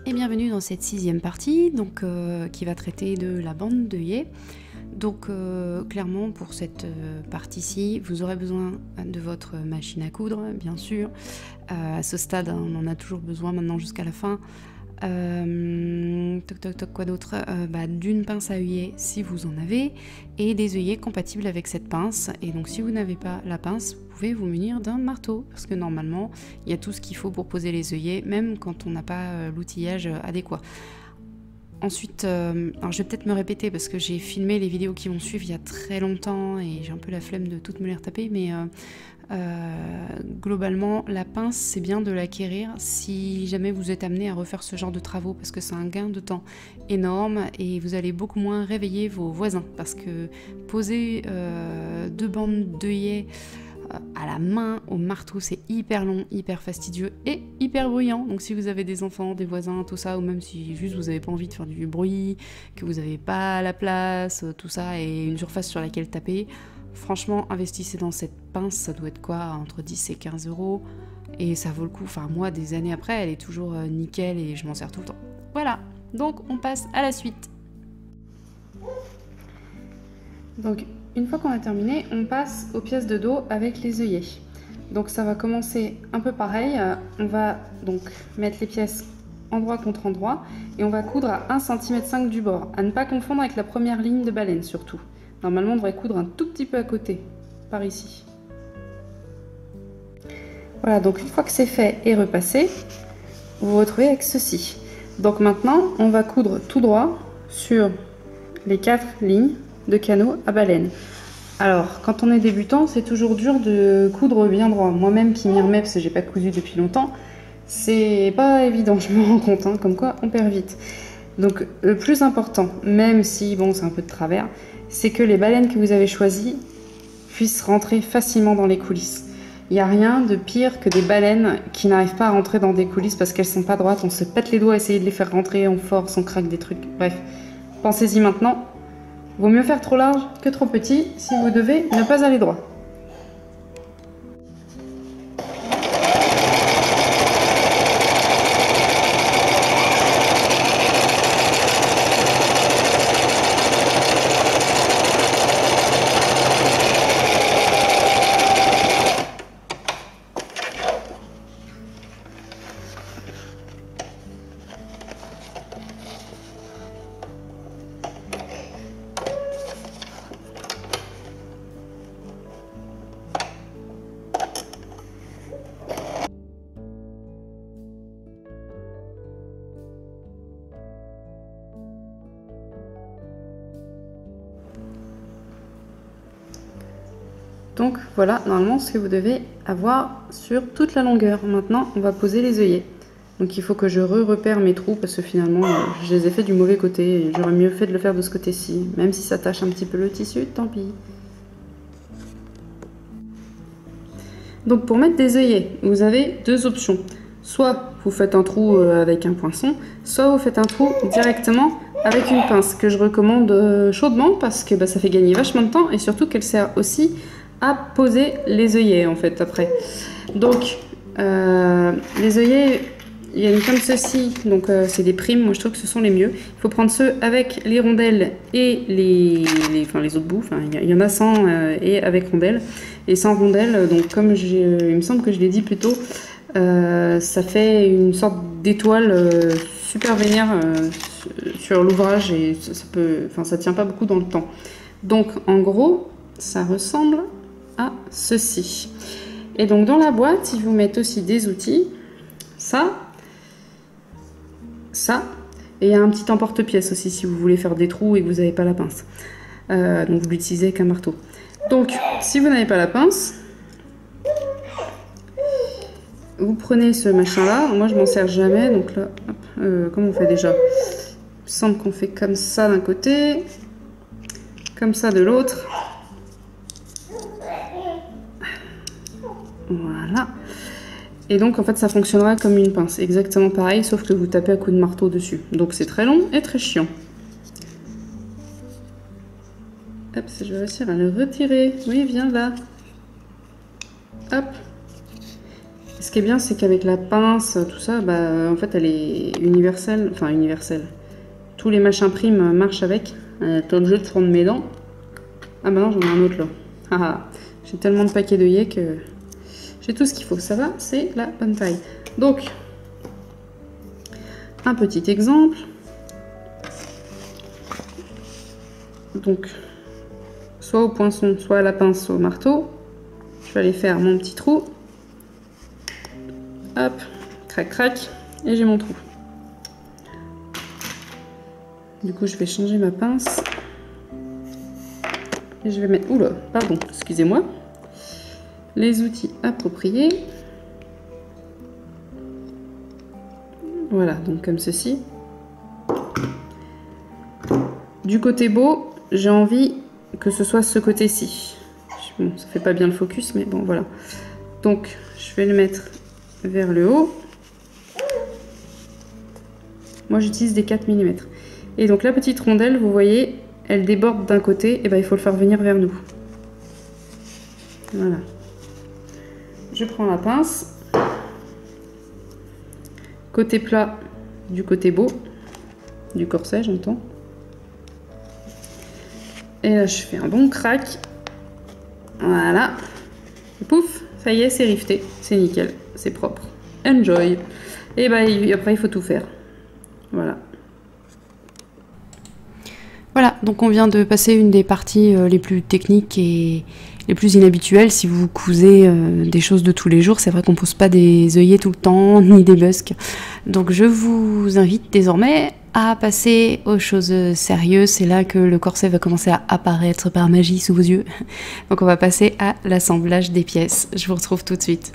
Et bienvenue dans cette 6e partie donc, qui va traiter de la bande d'œillet. Donc clairement pour cette partie-ci, vous aurez besoin de votre machine à coudre, bien sûr. À ce stade, on en a toujours besoin maintenant jusqu'à la fin. Quoi d'autre, d'une pince à œillet si vous en avez, et des œillets compatibles avec cette pince. Et donc si vous n'avez pas la pince, vous pouvez vous munir d'un marteau, parce que normalement il y a tout ce qu'il faut pour poser les œillets, même quand on n'a pas l'outillage adéquat. Ensuite, alors je vais peut-être me répéter parce que j'ai filmé les vidéos qui vont suivre il y a très longtemps et j'ai un peu la flemme de toutes me les retaper, mais globalement la pince c'est bien de l'acquérir si jamais vous êtes amené à refaire ce genre de travaux, parce que c'est un gain de temps énorme et vous allez beaucoup moins réveiller vos voisins, parce que poser 2 bandes d'œillets à la main, au marteau, c'est hyper long, hyper fastidieux et hyper bruyant. Donc si vous avez des enfants, des voisins, tout ça, ou même si juste vous n'avez pas envie de faire du bruit, que vous n'avez pas la place, tout ça, et une surface sur laquelle taper, franchement, investissez dans cette pince, ça doit être quoi, entre 10 et 15 €, et ça vaut le coup. Enfin, moi, des années après, elle est toujours nickel et je m'en sers tout le temps. Voilà, donc on passe à la suite. Donc, une fois qu'on a terminé, on passe aux pièces de dos avec les œillets. Donc ça va commencer un peu pareil. On va donc mettre les pièces endroit contre endroit et on va coudre à 1,5 cm du bord. À ne pas confondre avec la première ligne de baleine surtout. Normalement on devrait coudre un tout petit peu à côté, par ici. Voilà, donc une fois que c'est fait et repassé, vous vous retrouvez avec ceci. Donc maintenant on va coudre tout droit sur les 4 lignes de canot à baleine. Alors, quand on est débutant, c'est toujours dur de coudre bien droit. Moi-même qui m'y remets parce que j'ai pas cousu depuis longtemps, c'est pas évident, je me rends compte, hein, comme quoi on perd vite. Donc le plus important, même si bon c'est un peu de travers, c'est que les baleines que vous avez choisies puissent rentrer facilement dans les coulisses. Il n'y a rien de pire que des baleines qui n'arrivent pas à rentrer dans des coulisses parce qu'elles sont pas droites, on se pète les doigts à essayer de les faire rentrer, on force, on craque des trucs, bref. Pensez-y maintenant. Vaut mieux faire trop large que trop petit si vous devez ne pas aller droit. Donc voilà normalement ce que vous devez avoir sur toute la longueur. Maintenant on va poser les œillets. Donc il faut que je repère mes trous parce que finalement je les ai fait du mauvais côté et j'aurais mieux fait de le faire de ce côté-ci. Même si ça tâche un petit peu le tissu, tant pis. Donc pour mettre des œillets, vous avez 2 options. Soit vous faites un trou avec un poinçon, soit vous faites un trou directement avec une pince, que je recommande chaudement parce que ça fait gagner vachement de temps et surtout qu'elle sert aussi à poser les œillets en fait après. Donc les œillets, il y en a comme ceci, donc c'est des primes, moi je trouve que ce sont les mieux. Il faut prendre ceux avec les rondelles et les autres bouts, il y en a sans et avec rondelles. Et sans rondelles, donc comme il me semble que je l'ai dit plus tôt, ça fait une sorte d'étoile super vénère sur l'ouvrage et ça tient pas beaucoup dans le temps. Donc en gros, ça ressemble à ceci. Et donc dans la boîte, ils vous mettent aussi des outils, ça, et il y a un petit emporte-pièce aussi si vous voulez faire des trous et que vous n'avez pas la pince. Donc vous l'utilisez avec un marteau. Donc si vous n'avez pas la pince, vous prenez ce machin là, moi je m'en sers jamais, donc là, comment on fait déjà? Il me semble qu'on fait comme ça d'un côté, comme ça de l'autre. Voilà. Et donc en fait ça fonctionnera comme une pince, exactement pareil, sauf que vous tapez à coups de marteau dessus. Donc c'est très long et très chiant. Hop, je vais réussir à le retirer. Oui, viens là. Hop. Ce qui est bien, c'est qu'avec la pince, tout ça, bah, en fait, elle est universelle. Enfin, universelle. Tous les machins primes marchent avec. T'es obligé de prendre mes dents. Ah bah non, j'en ai un autre là. Haha, j'ai tellement de paquets d'œillets que j'ai tout ce qu'il faut. Ça va, c'est la bonne taille. Donc, un petit exemple. Donc, soit au poinçon, soit à la pince, soit au marteau. Je vais aller faire mon petit trou. Hop, crac crac, et j'ai mon trou. Du coup, je vais changer ma pince. Et je vais mettre, oula, pardon, excusez-moi, les outils appropriés. Voilà, donc comme ceci. Du côté beau, j'ai envie que ce soit ce côté-ci. Bon, ça fait pas bien le focus, mais bon, voilà. Donc, je vais le mettre vers le haut. Moi, j'utilise des 4 mm. Et donc, la petite rondelle, vous voyez, elle déborde d'un côté, et ben il faut le faire venir vers nous. Voilà. Je prends la pince. Côté plat du côté beau, du corset, j'entends. Et là, je fais un bon crack. Voilà. Et pouf, ça y est, c'est rifté. C'est nickel, c'est propre. Enjoy. Et bah, après, il faut tout faire. Voilà. Voilà, donc on vient de passer une des parties les plus techniques et les plus inhabituelles. Si vous cousez des choses de tous les jours, c'est vrai qu'on pose pas des œillets tout le temps, ni des busques. Donc je vous invite désormais à passer aux choses sérieuses. C'est là que le corset va commencer à apparaître par magie sous vos yeux. Donc on va passer à l'assemblage des pièces. Je vous retrouve tout de suite.